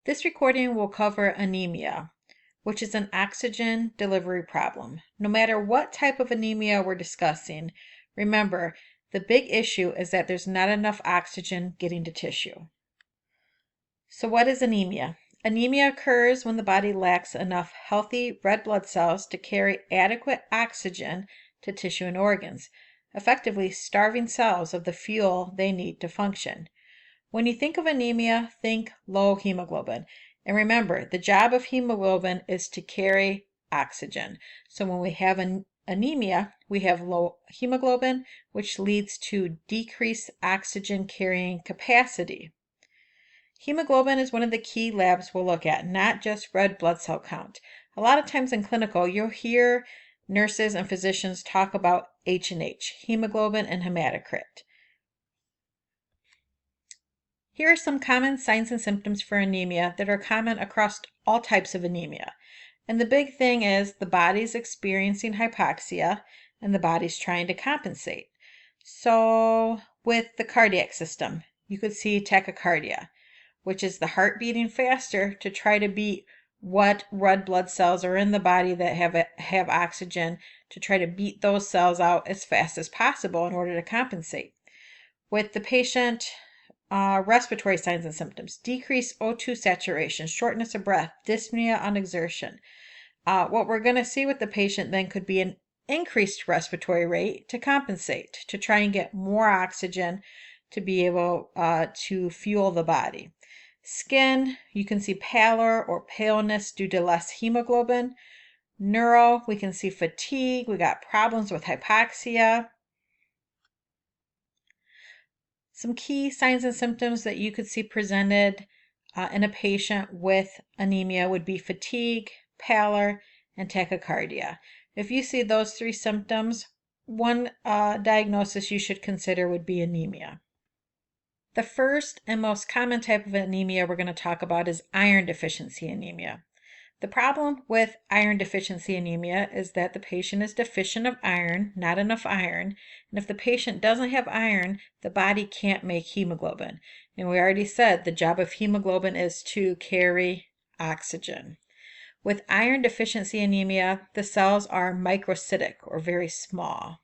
This recording will cover anemia, which is an oxygen delivery problem. No matter what type of anemia we're discussing, remember, the big issue is that there's not enough oxygen getting to tissue. So what is anemia? Anemia occurs when the body lacks enough healthy red blood cells to carry adequate oxygen to tissue and organs, effectively starving cells of the fuel they need to function. When you think of anemia, think low hemoglobin. And remember, the job of hemoglobin is to carry oxygen. So when we have an anemia, we have low hemoglobin, which leads to decreased oxygen carrying capacity. Hemoglobin is one of the key labs we'll look at, not just red blood cell count. A lot of times in clinical, you'll hear nurses and physicians talk about H&H, hemoglobin and hematocrit. Here are some common signs and symptoms for anemia that are common across all types of anemia. And the big thing is the body's experiencing hypoxia and the body's trying to compensate. So with the cardiac system, you could see tachycardia, which is the heart beating faster to try to beat what red blood cells are in the body that have oxygen, to try to beat those cells out as fast as possible in order to compensate. With the patient, respiratory signs and symptoms: decreased O2 saturation, shortness of breath, dyspnea on exertion. What we're going to see with the patient then could be an increased respiratory rate to compensate, to try and get more oxygen to be able to fuel the body. Skin, you can see pallor or paleness due to less hemoglobin. Neuro, we can see fatigue, we got problems with hypoxia. Some key signs and symptoms that you could see presented in a patient with anemia would be fatigue, pallor, and tachycardia. If you see those three symptoms, one diagnosis you should consider would be anemia. The first and most common type of anemia we're going to talk about is iron deficiency anemia. The problem with iron deficiency anemia is that the patient is deficient of iron, not enough iron, and if the patient doesn't have iron, the body can't make hemoglobin. And we already said the job of hemoglobin is to carry oxygen. With iron deficiency anemia, the cells are microcytic or very small.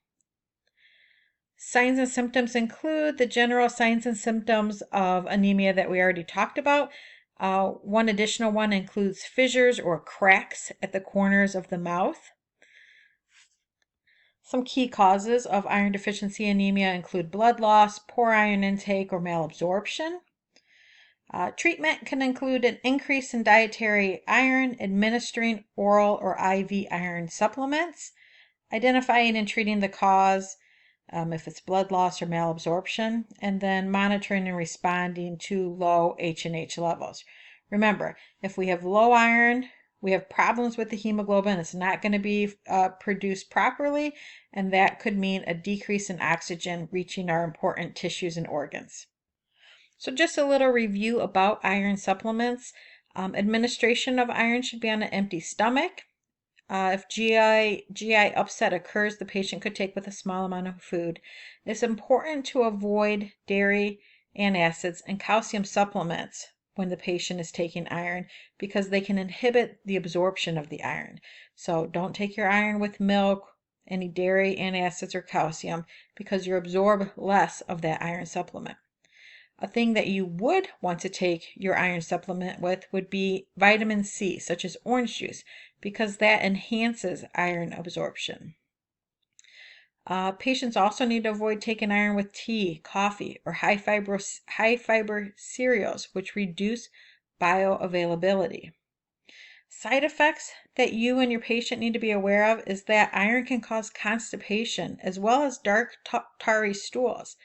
Signs and symptoms include the general signs and symptoms of anemia that we already talked about. One additional one includes fissures or cracks at the corners of the mouth. Some key causes of iron deficiency anemia include blood loss, poor iron intake, or malabsorption. Treatment can include an increase in dietary iron, administering oral or IV iron supplements, identifying and treating the cause, if it's blood loss or malabsorption, and then monitoring and responding to low H&H levels. Remember, if we have low iron, we have problems with the hemoglobin. It's not going to be produced properly, and that could mean a decrease in oxygen reaching our important tissues and organs. So just a little review about iron supplements. Administration of iron should be on an empty stomach. If GI upset occurs, the patient could take with a small amount of food. It's important to avoid dairy, antacids, and calcium supplements when the patient is taking iron because they can inhibit the absorption of the iron. So don't take your iron with milk, any dairy, antacids, or calcium because you absorb less of that iron supplement. A thing that you would want to take your iron supplement with would be vitamin C, such as orange juice, because that enhances iron absorption. Patients also need to avoid taking iron with tea, coffee, or high fiber cereals, which reduce bioavailability. Side effects that you and your patient need to be aware of is that iron can cause constipation as well as dark tarry stools.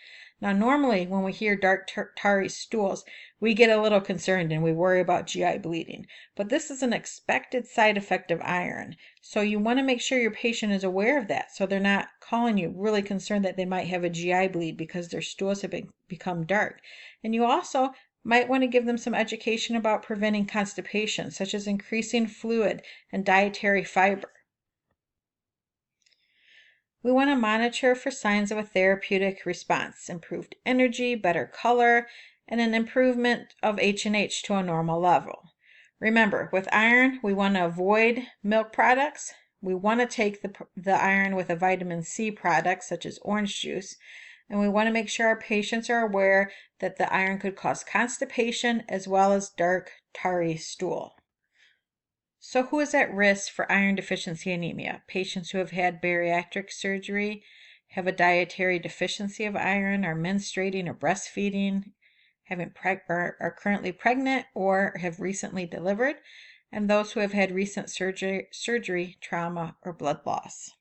Now, normally when we hear dark tarry stools, we get a little concerned and we worry about GI bleeding. But this is an expected side effect of iron. So you want to make sure your patient is aware of that so they're not calling you really concerned that they might have a GI bleed because their stools have become dark. And you also might want to give them some education about preventing constipation, such as increasing fluid and dietary fiber. We want to monitor for signs of a therapeutic response, improved energy, better color, and an improvement of H&H to a normal level. Remember, with iron, we want to avoid milk products. We want to take the iron with a vitamin C product, such as orange juice, and we want to make sure our patients are aware that the iron could cause constipation as well as dark, tarry stool. So who is at risk for iron deficiency anemia? Patients who have had bariatric surgery, have a dietary deficiency of iron, are menstruating or breastfeeding, are currently pregnant, or have recently delivered, and those who have had recent surgery, trauma, or blood loss.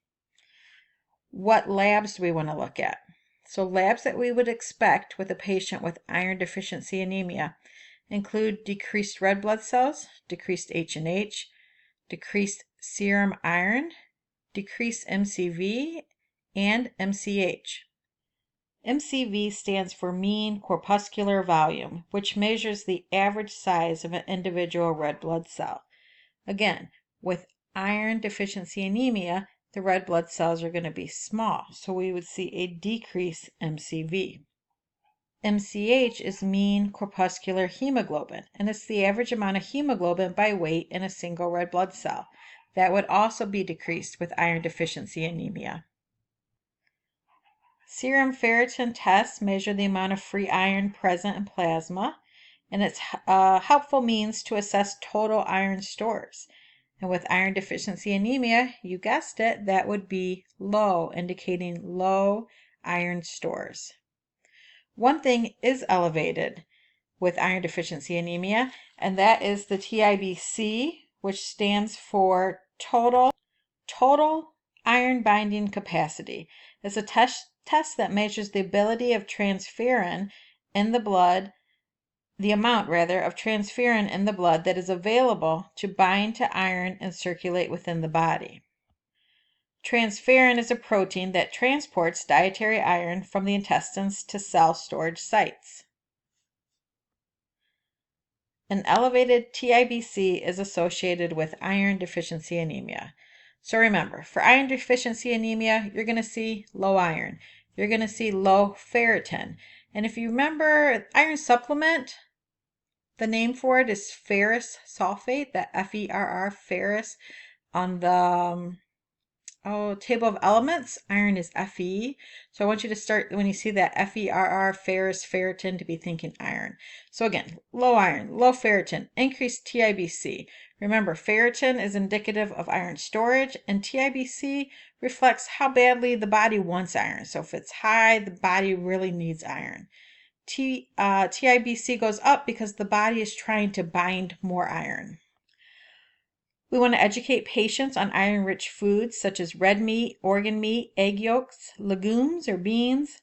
What labs do we want to look at? So labs that we would expect with a patient with iron deficiency anemia include decreased red blood cells, decreased H&H, decreased serum iron, decreased MCV, and MCH. MCV stands for mean corpuscular volume, which measures the average size of an individual red blood cell. Again, with iron deficiency anemia, the red blood cells are going to be small, so we would see a decrease MCV. MCH is mean corpuscular hemoglobin, and it's the average amount of hemoglobin by weight in a single red blood cell. That would also be decreased with iron deficiency anemia. Serum ferritin tests measure the amount of free iron present in plasma, and it's a helpful means to assess total iron stores. And with iron deficiency anemia, you guessed it, that would be low, indicating low iron stores. One thing is elevated with iron deficiency anemia, and that is the TIBC, which stands for total iron binding capacity. It's a test that measures the ability of transferrin in the blood, the amount rather of transferrin in the blood that is available to bind to iron and circulate within the body. Transferrin is a protein that transports dietary iron from the intestines to cell storage sites. An elevated TIBC is associated with iron deficiency anemia. So remember, for iron deficiency anemia, you're going to see low iron. You're going to see low ferritin. And if you remember, iron supplement, the name for it is ferrous sulfate, that FERR, ferrous. On the table of elements, iron is Fe. So I want you to start, when you see that FERR, ferrous, ferritin, to be thinking iron. So again, low iron, low ferritin, increased TIBC. Remember, ferritin is indicative of iron storage, and TIBC reflects how badly the body wants iron. So if it's high, the body really needs iron. TIBC goes up because the body is trying to bind more iron. We want to educate patients on iron-rich foods such as red meat, organ meat, egg yolks, legumes or beans,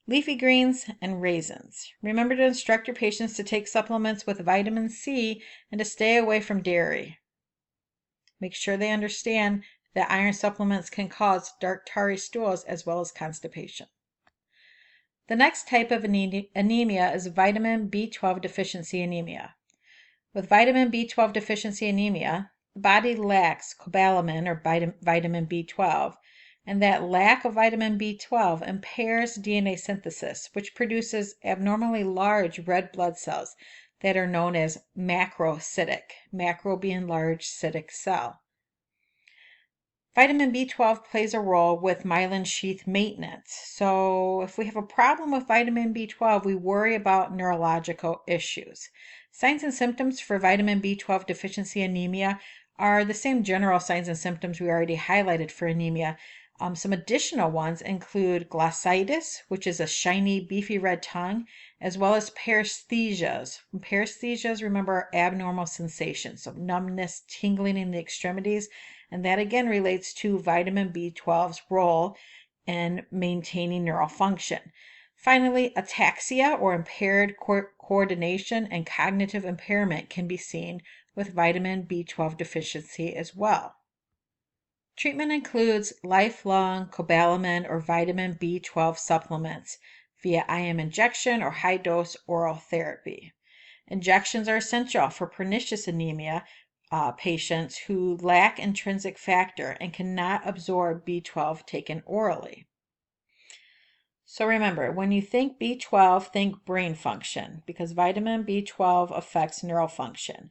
leafy greens, and raisins. Remember to instruct your patients to take supplements with vitamin C and to stay away from dairy. Make sure they understand that iron supplements can cause dark tarry stools as well as constipation. The next type of anemia is vitamin B12 deficiency anemia. With vitamin B12 deficiency anemia, the body lacks cobalamin or vitamin B12, and that lack of vitamin B12 impairs DNA synthesis, which produces abnormally large red blood cells that are known as macrocytic, macro being large, cytic cell. Vitamin B12 plays a role with myelin sheath maintenance. So if we have a problem with vitamin B12, we worry about neurological issues. Signs and symptoms for vitamin B12 deficiency anemia are the same general signs and symptoms we already highlighted for anemia. Some additional ones include glossitis, which is a shiny, beefy red tongue, as well as paresthesias. Paresthesias, remember, are abnormal sensations, so numbness, tingling in the extremities, and that again relates to vitamin B12's role in maintaining neural function. Finally, ataxia or impaired coordination and cognitive impairment can be seen with vitamin B12 deficiency as well. Treatment includes lifelong cobalamin or vitamin B12 supplements via IM injection or high-dose oral therapy. Injections are essential for pernicious anemia patients who lack intrinsic factor and cannot absorb B12 taken orally. So remember, when you think B12, think brain function, because vitamin B12 affects neural function.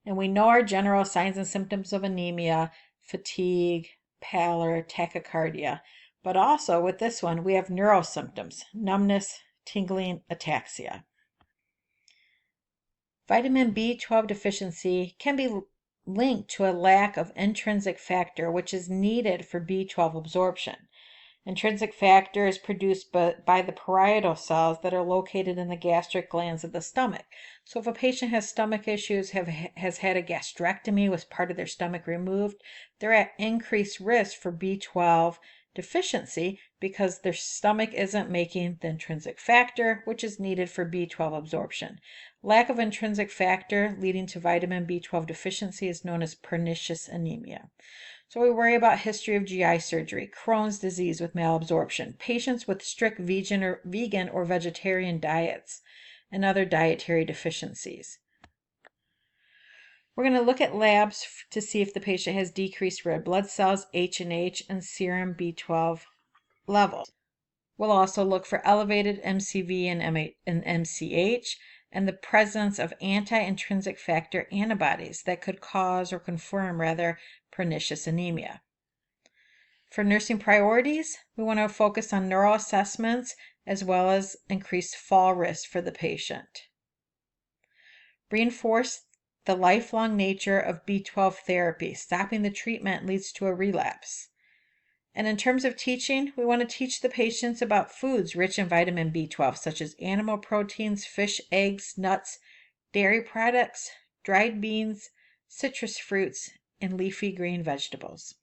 And we know our general signs and symptoms of anemia: fatigue, pallor, tachycardia. But also with this one, we have neuro symptoms: numbness, tingling, ataxia. Vitamin B12 deficiency can be linked to a lack of intrinsic factor, which is needed for B12 absorption. Intrinsic factor is produced by the parietal cells that are located in the gastric glands of the stomach. So if a patient has stomach issues, has had a gastrectomy with part of their stomach removed, they're at increased risk for B12 deficiency because their stomach isn't making the intrinsic factor, which is needed for B12 absorption. Lack of intrinsic factor leading to vitamin B12 deficiency is known as pernicious anemia. So we worry about history of GI surgery, Crohn's disease with malabsorption, patients with strict vegan or vegetarian diets, and other dietary deficiencies. We're going to look at labs to see if the patient has decreased red blood cells, H&H, and serum B12 levels. We'll also look for elevated MCV and MCH and the presence of anti-intrinsic factor antibodies that could cause, or confirm rather, pernicious anemia. For nursing priorities, we want to focus on neural assessments as well as increased fall risk for the patient. Reinforce the lifelong nature of B12 therapy. Stopping the treatment leads to a relapse. And in terms of teaching, we want to teach the patients about foods rich in vitamin B12, such as animal proteins, fish, eggs, nuts, dairy products, dried beans, citrus fruits, and leafy green vegetables.